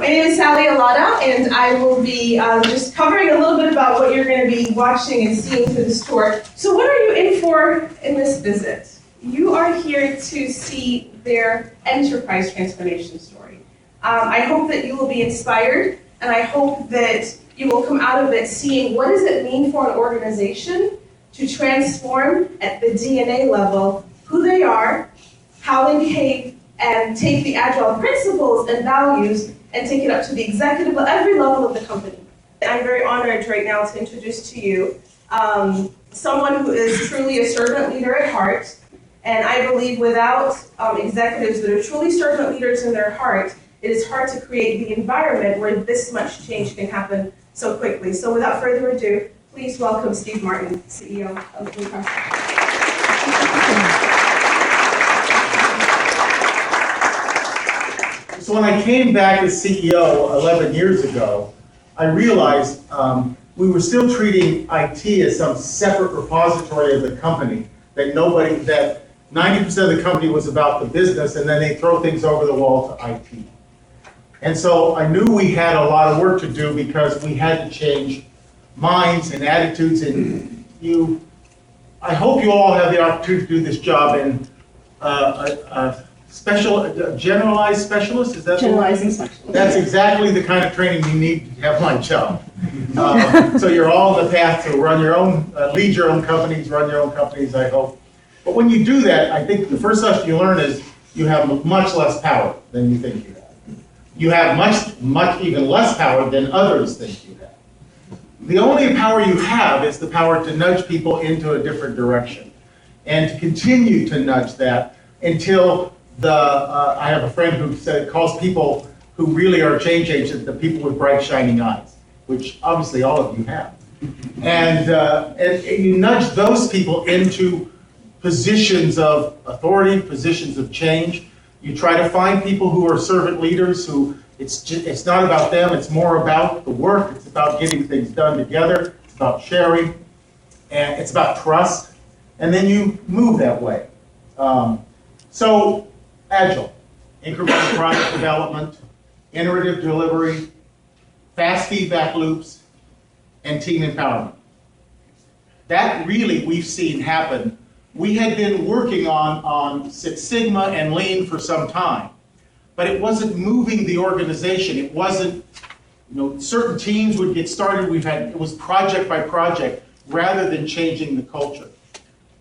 My name is Sally Alada, and I will be just covering a little bit about what you're going to be watching and seeing through this tour. So what are you in for in this visit? You are here to see their enterprise transformation story. I hope that you will be inspired, and I hope that you will come out of it seeing what does it mean for an organization to transform at the DNA level who they are, how they behave, and take the Agile principles and values and take it up to the executive level, every level of the company. I'm very honored right now to introduce to you someone who is truly a servant leader at heart. And I believe without executives that are truly servant leaders in their heart, it is hard to create the environment where this much change can happen so quickly. So without further ado, please welcome Steve Martin, CEO of Nebraska. So when I came back as CEO 11 years ago, I realized we were still treating IT as some separate repository of the company, that 90% of the company was about the business, and then they throw things over the wall to IT. And so I knew we had a lot of work to do because we had to change minds and attitudes, and I hope you all have the opportunity to do this job in generalized specialist, is that Generalizing specialist. That's exactly the kind of training you need to have my job. So you're all on the path to run your own, lead your own companies, run your own companies, I hope. But when you do that, I think the first lesson you learn is you have much less power than you think you have. You have much even less power than others think you have. The only power you have is the power to nudge people into a different direction and to continue to nudge that until I have a friend who calls people who really are change agents the people with bright shining eyes, which obviously all of you have. And you nudge those people into positions of authority, positions of change. You try to find people who are servant leaders who it's not about them, it's more about the work, it's about getting things done together, it's about sharing, and it's about trust, and then you move that way. So Agile, incremental product development, iterative delivery, fast feedback loops, and team empowerment. That really we've seen happen. We had been working on Six Sigma and Lean for some time, but it wasn't moving the organization. It wasn't, certain teams would get started. It was project by project rather than changing the culture.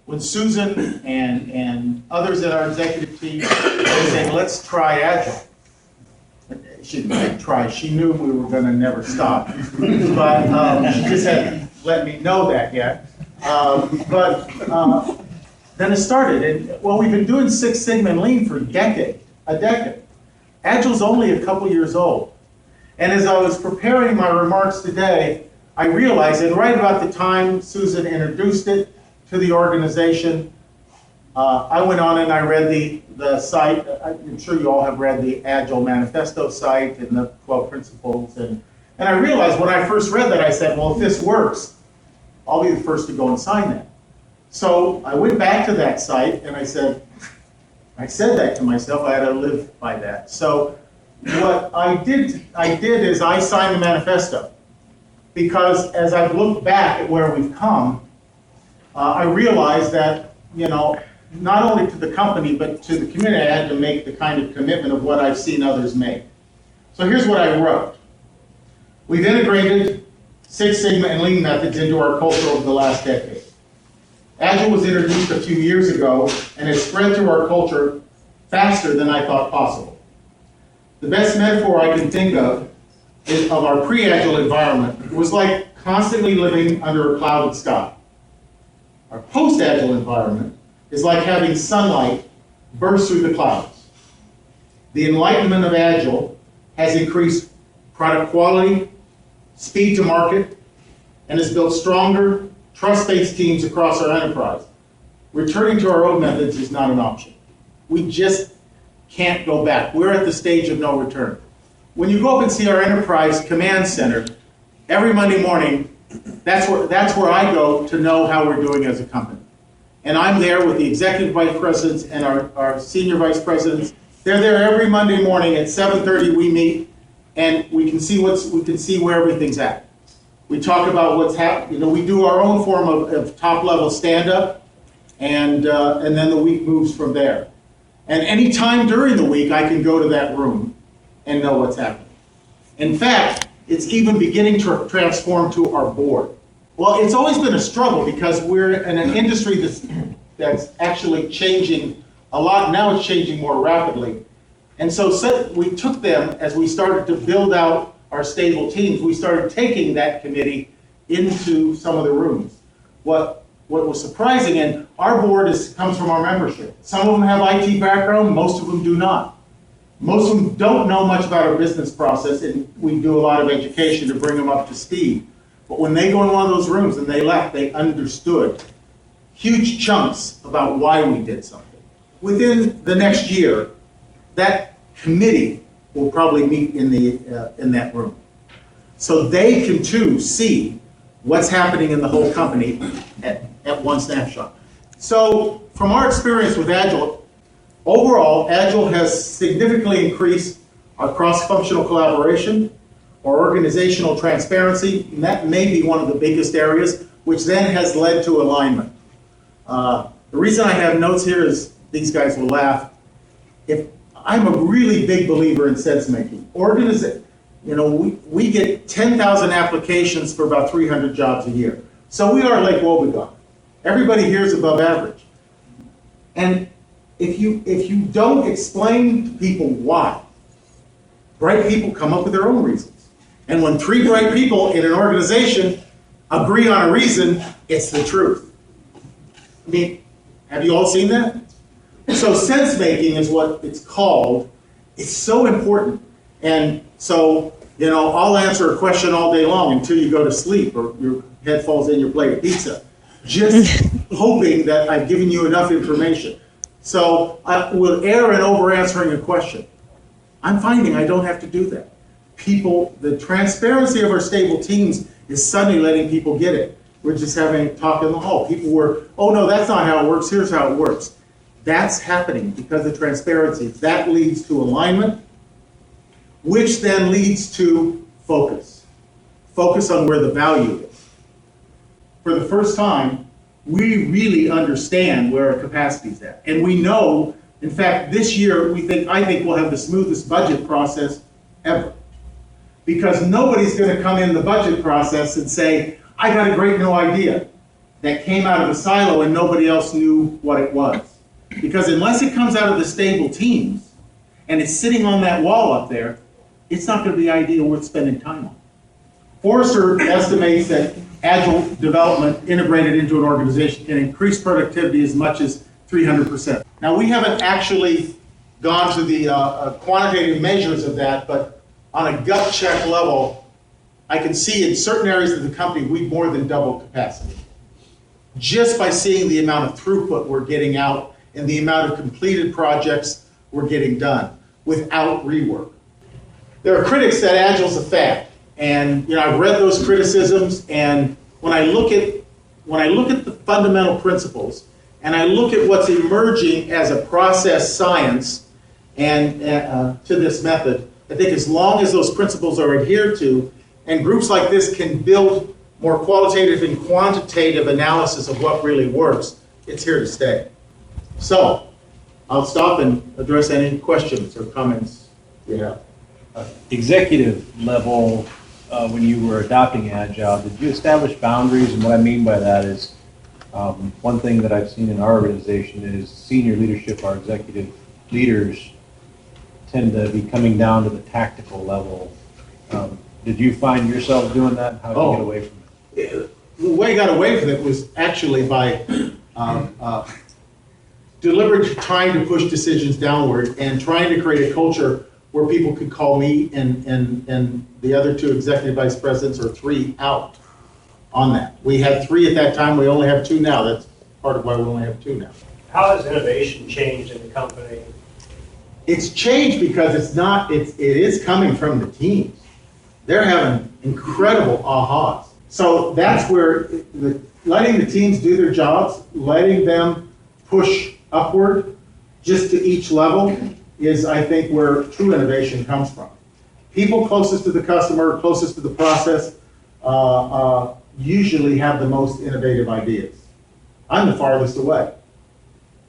When Susan and others at our executive team were saying, let's try Agile. She didn't try, she knew we were going to never stop. But she just hadn't let me know that yet. Then it started. And, well, we've been doing Six Sigma and Lean for a decade. Agile's only a couple years old. And as I was preparing my remarks today, I realized that right about the time Susan introduced it to the organization, I went on and I read the site. I'm sure you all have read the Agile Manifesto site and the 12 principles. And I realized when I first read that, I said, well, if this works, I'll be the first to go and sign that. So I went back to that site and I said that to myself, I had to live by that. So what I did is I signed the manifesto, because as I've looked back at where we've come, I realized that, not only to the company, but to the community, I had to make the kind of commitment of what I've seen others make. So here's what I wrote. We've integrated Six Sigma and Lean methods into our culture over the last decade. Agile was introduced a few years ago and has spread through our culture faster than I thought possible. The best metaphor I can think of is of our pre-Agile environment. It was like constantly living under a clouded sky. Our post-Agile environment is like having sunlight burst through the clouds. The enlightenment of Agile has increased product quality, speed to market, and has built stronger, trust-based teams across our enterprise. Returning to our old methods is not an option. We just can't go back. We're at the stage of no return. When you go up and see our enterprise command center, every Monday morning, that's where I go to know how we're doing as a company. And I'm there with the executive vice presidents and our senior vice presidents. They're there every Monday morning at 7:30 we meet, and we can see where everything's at. We talk about what's happening. We do our own form of top-level stand-up, and then the week moves from there. And any time during the week, I can go to that room and know what's happening. In fact, it's even beginning to transform to our board. Well, it's always been a struggle because we're in an industry that's actually changing a lot. Now it's changing more rapidly. And so we took them, as we started to build out our stable teams, we started taking that committee into some of the rooms. What was surprising, and our board comes from our membership. Some of them have IT background, most of them do not. Most of them don't know much about our business process, and we do a lot of education to bring them up to speed. But when they go in one of those rooms and they left, they understood huge chunks about why we did something. Within the next year, that committee will probably meet in that room. So they can too see what's happening in the whole company at one snapshot. So from our experience with Agile, overall, Agile has significantly increased our cross-functional collaboration, our organizational transparency, and that may be one of the biggest areas, which then has led to alignment. The reason I have notes here is, these guys will laugh, I'm a really big believer in sense making. We get 10,000 applications for about 300 jobs a year. So we are like woebegone. Everybody here is above average. And if you don't explain to people why, bright people come up with their own reasons. And when 3 bright people in an organization agree on a reason, it's the truth. I mean, have you all seen that? So sense making is what it's called. It's so important. And so, I'll answer a question all day long until you go to sleep or your head falls in your plate of pizza, just hoping that I've given you enough information. So I will err in over answering a question. I'm finding I don't have to do that. The transparency of our stable teams is suddenly letting people get it. We're just having a talk in the hall. People were, oh no, that's not how it works, here's how it works. That's happening because of transparency. That leads to alignment, which then leads to focus. Focus on where the value is. For the first time, we really understand where our capacity is at. And we know, in fact, this year, I think we'll have the smoothest budget process ever. Because nobody's going to come in the budget process and say, I got a great new idea that came out of a silo and nobody else knew what it was. Because unless it comes out of the stable teams and it's sitting on that wall up there, it's not going to be an idea worth spending time on. Forrester estimates that Agile development integrated into an organization can increase productivity as much as 300%. Now, we haven't actually gone to the quantitative measures of that, but on a gut check level, I can see in certain areas of the company, we've more than doubled capacity. Just by seeing the amount of throughput we're getting out and the amount of completed projects we're getting done without rework. There are critics that Agile's a fad, and I've read those criticisms, and when I look at the fundamental principles, and I look at what's emerging as a process science and to this method, I think as long as those principles are adhered to, and groups like this can build more qualitative and quantitative analysis of what really works, it's here to stay. So, I'll stop and address any questions or comments you have. Executive level, when you were adopting Agile, did you establish boundaries? And what I mean by that is, one thing that I've seen in our organization is senior leadership, our executive leaders, tend to be coming down to the tactical level. Did you find yourself doing that? How did you get away from it? The way I got away from it was actually by deliberately trying to push decisions downward and trying to create a culture where people could call me and the other 2 executive vice presidents or 3 out on that. We had 3 at that time, we only have 2 now. That's part of why we only have 2 now. How has innovation changed in the company? It's changed because it is coming from the teams. They're having incredible ahas. So that's where letting the teams do their jobs, letting them push upward just to each level is, I think, where true innovation comes from. people closest to the customer, closest to the process, usually have the most innovative ideas. I'm the farthest away.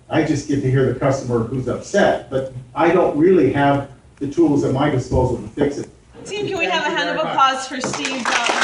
I just get to hear the customer who's upset, but I don't really have the tools at my disposal to fix it. Team, can we Thank have a you hand of very much. applause for Steve?